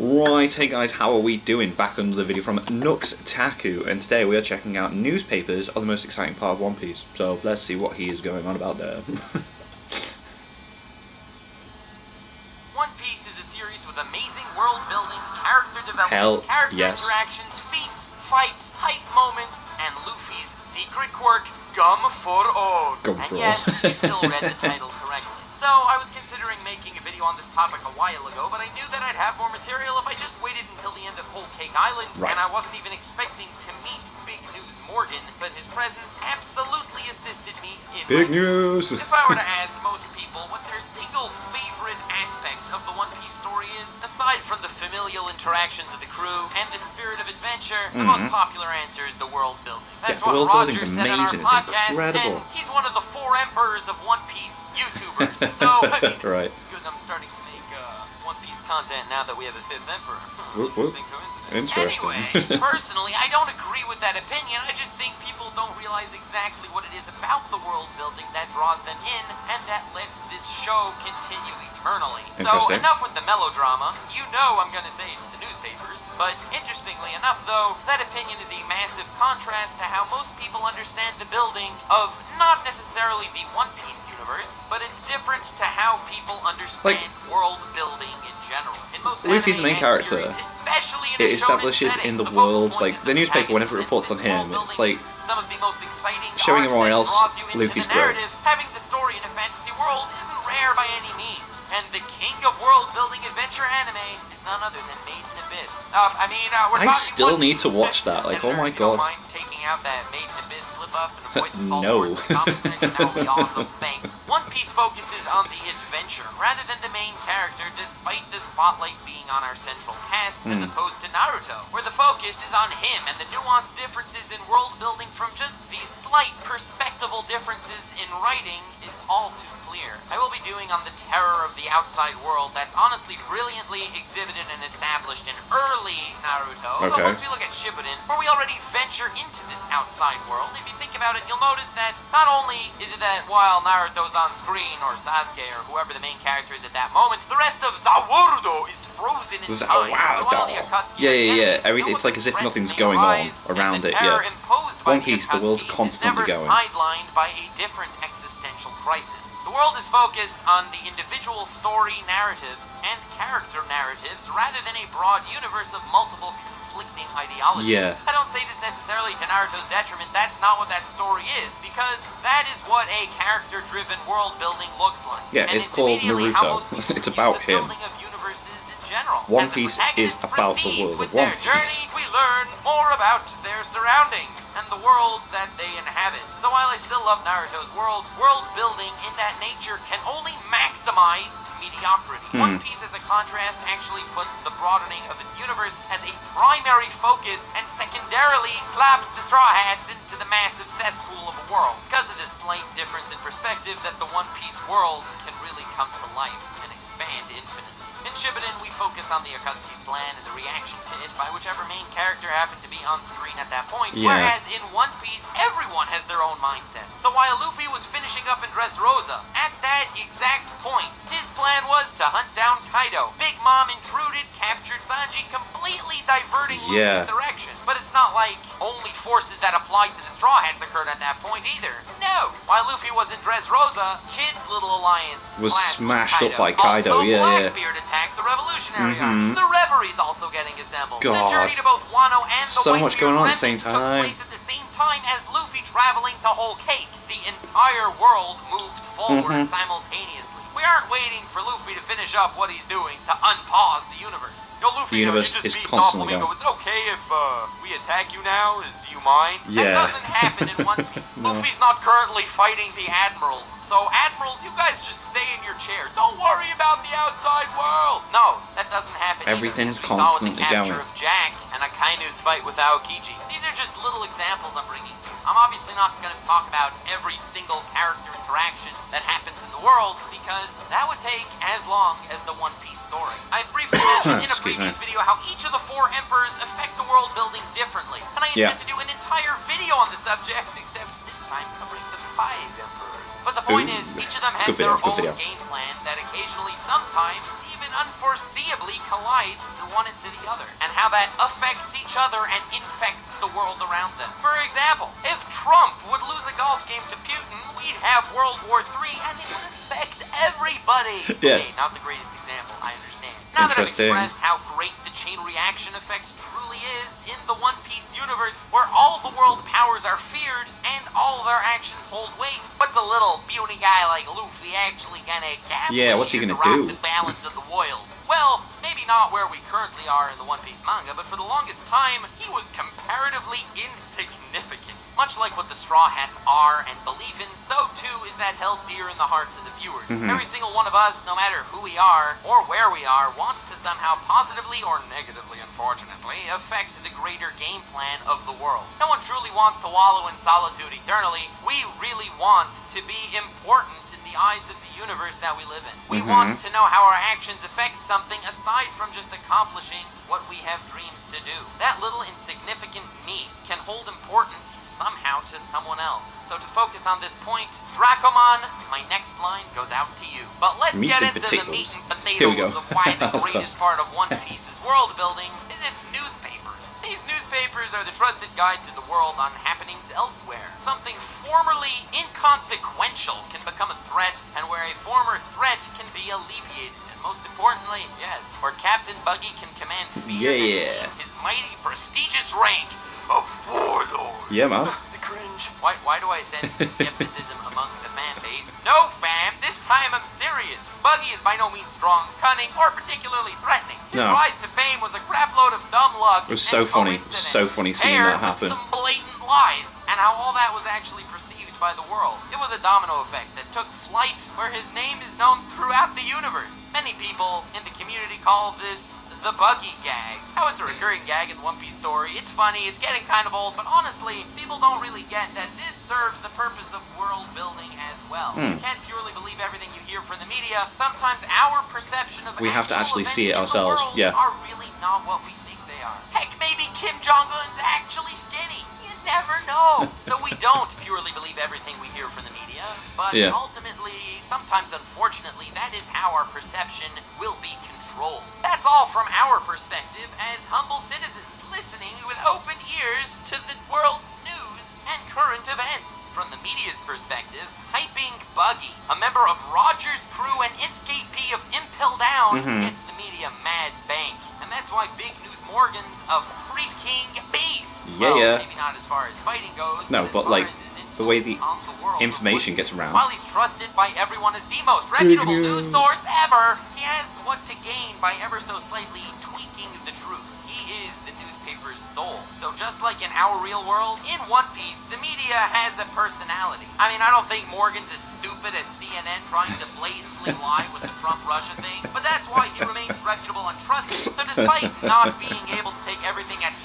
Right, hey guys, how are we doing? Back on another video from Nux Taku, and today we are checking out newspapers are the most exciting part of One Piece. So let's see what he is going on about there. One Piece is a series with amazing world building, character development, interactions, feats, fights, hype moments, and Luffy's secret quirk, Gum for All. And yes, you still read the title correctly. So, I was considering making a video on this topic a while ago, but I knew that I'd have more material if I just waited until the end of Whole Cake Island, and I wasn't even expecting to meet Big News Morgan, but his presence absolutely assisted me in Big news! If I were to ask most people what their single favorite aspect of the One Piece story is, aside from the familial interactions of the crew and the spirit of adventure, the most popular answer is the world building. That's what Roger said on our podcast, and he's one of the 4 emperors of One Piece YouTubers. So, I mean, it's good I'm starting to make One Piece content now that we have a 5th emperor. Interesting coincidence. Anyway, personally, I don't agree with that opinion. I just think people don't realize exactly what it is about the world building that draws them in and that lets this show continue eternally. So, enough with the melodrama. You know I'm gonna say it's the newspapers. But, interestingly enough, though, that opinion is a massive contrast to how most people understand the building of not necessarily the One Piece universe, but it's different to how people understand world building in general. In most Luffy's the main character. Series, especially in it establishes in the world, like, the newspaper, whenever it reports on him, it's like some of the most exciting showing everyone else Luffy's growth. Having the story in a fantasy world isn't rare by any means, and the king of world-building adventure anime is none other than Made in Abyss. I still need to watch that, like, oh my god. Taking out that Made in Abyss slip-up and avoid the salt wars in the comment section, that would be awesome, thanks. One Piece focuses on the adventure rather than the main character, despite the spotlight being on our central cast, as opposed to Naruto, where the focus is on him and the nuanced differences in world building from just the slight perspectival differences in writing is all too clear. I will be doing on the terror of the outside world that's honestly brilliantly exhibited and established in early Naruto. But once we look at Shippuden, where we already venture into this outside world, if you think about it, you'll notice that not only is it that while Naruto's on screen, or Sasuke, or whoever the main character is at that moment, the rest of Zawarudo is frozen in time. While the Akatsuki it's like as if nothing's going on around it, One Piece, the world's constantly going. Sidelined by a different existential crisis. The world is focused on the individual story narratives and character narratives rather than a broad universe of multiple conflicting ideologies. I don't say this necessarily to Naruto's detriment, that's not what that story is, because that is what a character-driven world building looks like. Yeah, it's called Naruto. It's about him. One Piece is about the world of One Piece. We learn more about their surroundings and the world that they inhabit. So while I still love Naruto's world building in that nature can only maximize mediocrity. One Piece, as a contrast, actually puts the broadening of its universe as a primary focus and secondarily claps the Straw Hats into the massive cesspool of a world. Because of this slight difference in perspective that the One Piece world can really come to life and expand infinitely. In Shippuden, we focused on the Akatsuki's plan and the reaction to it by whichever main character happened to be on screen at that point, whereas in One Piece, everyone has their own mindset. So while Luffy was finishing up in Dressrosa, at that exact point, his plan was to hunt down Kaido. Big Mom intruded, captured Sanji, completely diverting Luffy's direction. But it's not like only forces that applied to the Straw Hats occurred at that point either. No! While Luffy was in Dressrosa, Kid's little alliance was smashed up by Kaido, Blackbeard attacked the Revolutionary Army. The Reveries also getting assembled. God. The journey to both Wano and the so much going on at the same took time. place at the same time as Luffy traveling to Whole Cake. The entire world moved forward simultaneously. We aren't waiting for Luffy to finish up what he's doing to unpause the universe. Yo, Luffy, the universe you just is beat constantly Doflamingo. Is it okay if we attack you now? Do you mind? That doesn't happen in One Piece. Luffy's not currently fighting the admirals. So, admirals, you guys just stay in your chair. Don't worry about the outside world. No, that doesn't happen. Everything's either, as we constantly saw with the capture going. of Jack and Akainu's fight with Aokiji. These are just little examples I'm bringing. I'm obviously not going to talk about every single character interaction that happens in the world, because that would take as long as the One Piece story. I've briefly mentioned in a previous video how each of the 4 emperors affect the world building differently, and I intend to do an entire video on the subject, except this time covering the 5 emperors. universe. But the point is, each of them has their own game plan that occasionally, sometimes, even unforeseeably collides one into the other, and how that affects each other and infects the world around them. For example, if Trump would lose a golf game to Putin, we'd have World War III, and it would affect everybody. Yes. Okay, not the greatest example, I understand. Now that I've expressed how great the chain reaction effect truly is in the One Piece universe, where all the world powers are feared and all their actions hold weight, what's a little puny guy like Luffy actually gonna accomplish? Yeah, what's he gonna do? do? The balance of the world. Well, maybe not where we currently are in the One Piece manga, but for the longest time, he was comparatively insignificant. Much like what the Straw Hats are and believe in, so too is that held dear in the hearts of the viewers. Every single one of us, no matter who we are or where we are, wants to somehow positively or negatively, unfortunately, affect the greater game plan of the world. No one truly wants to wallow in solitude eternally. We really want to be important in the eyes of the universe that we live in. We want to know how our actions affect something aside from just accomplishing what we have dreams to do. That little insignificant me can hold importance somehow to someone else. So to focus on this point, Dracomon, my next line goes out to you. But let's get into the meat and potatoes of why the greatest part of One Piece's world building is its newspapers. These newspapers are the trusted guide to the world on happenings elsewhere. Something formerly inconsequential can become a threat, and where a former threat can be alleviated. Most importantly, yes, where Captain Buggy can command fear and his mighty, prestigious rank of Warlord. Yeah, man. The cringe. Why do I sense skepticism among the fan base? No, fam, this time I'm serious. Buggy is by no means strong, cunning, or particularly threatening. His rise to fame was a crapload of dumb luck. It was so funny. It was so funny seeing that happen. Some blatant lies, and how all that was actually perceived by the world. It was a domino effect that took flight, where his name is known throughout the universe. Many people in the community call this the Buggy gag. How it's a recurring gag in the One Piece story. It's funny, it's getting kind of old, but honestly, people don't really get that this serves the purpose of world building as well. You can't purely believe everything you hear from the media. Sometimes our perception of we have to actually see it ourselves. Are really not what we think they are. Heck, maybe Kim Jong-un's actually skinny. Never know. So we don't purely believe everything we hear from the media, but ultimately, sometimes unfortunately, that is how our perception will be controlled. That's all from our perspective as humble citizens listening with open ears to the world's news and current events. From the media's perspective, hyping Buggy, a member of Roger's crew and escapee of Impel Down, gets the media mad bank. And that's why Big News Morgan's a freaking beast. Maybe not as far as fighting goes. No, but like the way the information gets around. While he's trusted by everyone as the most reputable news source ever, he has what to gain by ever so slightly tweaking the truth. He is the newspaper's soul. So just like in our real world, in One Piece, the media has a personality. I mean, I don't think Morgan's as stupid as CNN trying to blatantly lie with the Trump-Russia thing, but that's why he remains reputable and trusted. So despite not being able to take everything at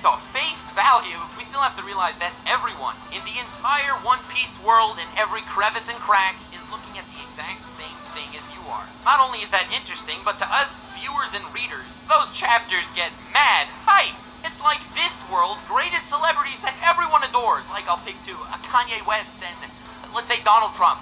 the face value, we still have to realize that everyone in the entire One Piece world, in every crevice and crack, is looking at the exact same thing as you are. Not only is that interesting, but to us viewers and readers, those chapters get mad hype. It's like this world's greatest celebrities that everyone adores, like I'll pick two, Kanye West and, let's say, Donald Trump.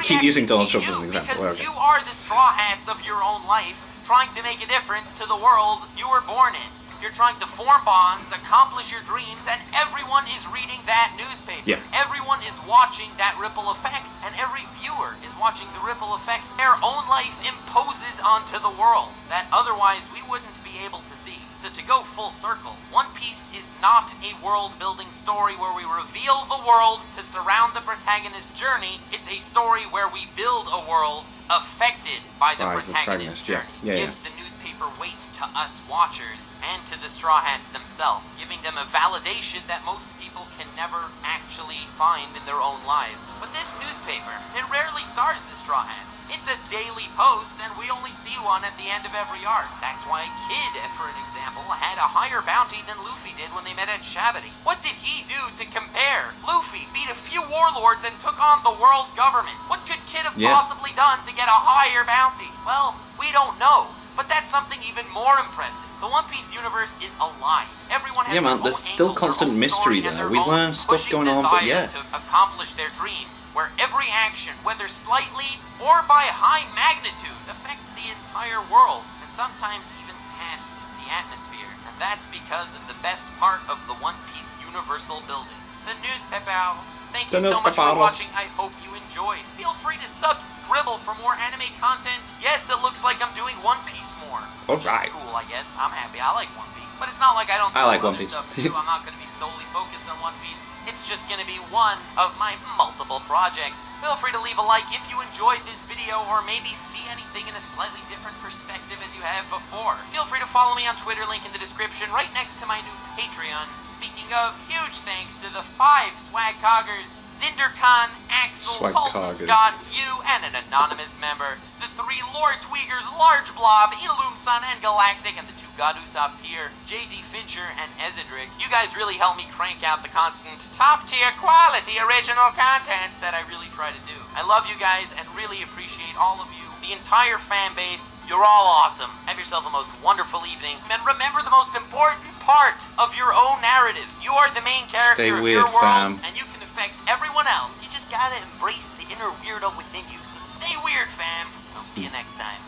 Keep using Donald Trump as an example. Because you are the Straw Hats of your own life, trying to make a difference to the world you were born in. You're trying to form bonds, accomplish your dreams, and everyone is reading that newspaper. Everyone is watching that ripple effect, and every viewer is watching the ripple effect their own life imposes onto the world that otherwise we wouldn't be able to see. So to go full circle, One Piece is not a world-building story where we reveal the world to surround the protagonist's journey. It's a story where we build a world affected by the protagonist's journey. Gives the newspaper weight to us watchers and to the Straw Hats themselves, giving them a validation that most people can never actually find in their own lives. But this newspaper, it rarely stars the Straw Hats. It's a daily post, and we only see one at the end of every arc. That's why Kid, for an example, had a higher bounty than Luffy did when they met at Shabity. What did he do to compare? Luffy beat a few warlords and took on the world government. What could Kid have possibly done to get a higher bounty? Well, we don't know. But that's something even more impressive. The One Piece universe is alive. Everyone has Yeah, man, their there's own still angle, constant their own mystery story, and there. their We own learn stuff pushing going on, but desire yeah. to accomplish their dreams, where every action, whether slightly or by high magnitude, affects the entire world, and sometimes even past the atmosphere. And that's because of the best part of the One Piece universal building. The newspapers. Thank you so much for watching. I hope you enjoyed. Feel free to subscribble for more anime content. Yes, it looks like I'm doing One Piece more. Which is cool, I guess. I'm happy. I like One Piece. But it's not like I don't do other stuff too. I'm not going to be solely focused on One Piece. It's just going to be one of my multiple projects. Feel free to leave a like if you enjoyed this video, or maybe see anything in a slightly different perspective as you have before. Feel free to follow me on Twitter, link in the description, right next to my new Patreon. Speaking of, huge thanks to the 5 swag coggers: Zindercon, Axel, Colton Scott, you, and an anonymous member. The 3 Lord Tweakers, Large Blob, Ilumsun, and Galactic, and the 2 Godusop tier, JD Fincher and Ezedric. You guys really help me crank out the constant top-tier quality original content that I really try to do. I love you guys and really appreciate all of you. The entire fan base, you're all awesome. Have yourself a most wonderful evening. And remember the most important part of your own narrative. You are the main character of your world, and you can affect everyone else. You just gotta embrace the inner weirdo within you. So stay weird, fam. I'll see you next time.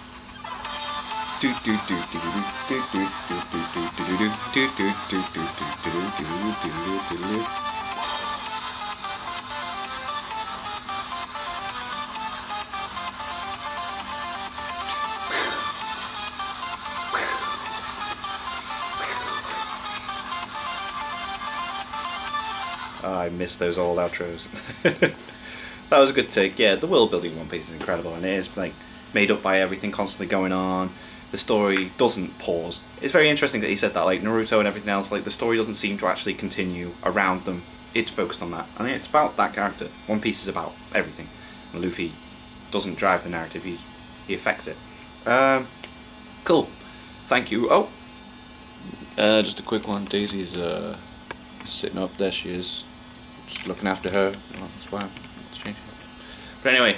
Oh, I miss those old outros. That was a good take. Yeah, the world building One Piece is incredible, and it is like made up by everything constantly going on. The story doesn't pause. It's very interesting that he said that, like Naruto and everything else, like the story doesn't seem to actually continue around them. It's focused on that. I mean, it's about that character. One Piece is about everything. And Luffy doesn't drive the narrative, he affects it. Cool. Thank you. Oh! Just a quick one. Daisy's sitting up. There she is. Just looking after her. Oh, that's why it's changing. But anyway,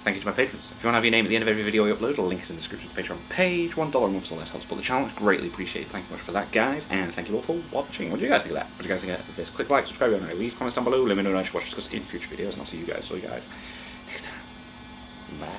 thank you to my patrons. If you want to have your name at the end of every video I upload, a link is in the description to the Patreon page. $1 a month is all that helps support the channel. It's greatly appreciated. Thank you much for that, guys. And thank you all for watching. What do you guys think of that? What do you guys think of this? Click like, subscribe, and leave comments down below. Let me know what you should watch, discuss in future videos, and I'll see you guys next time. Bye.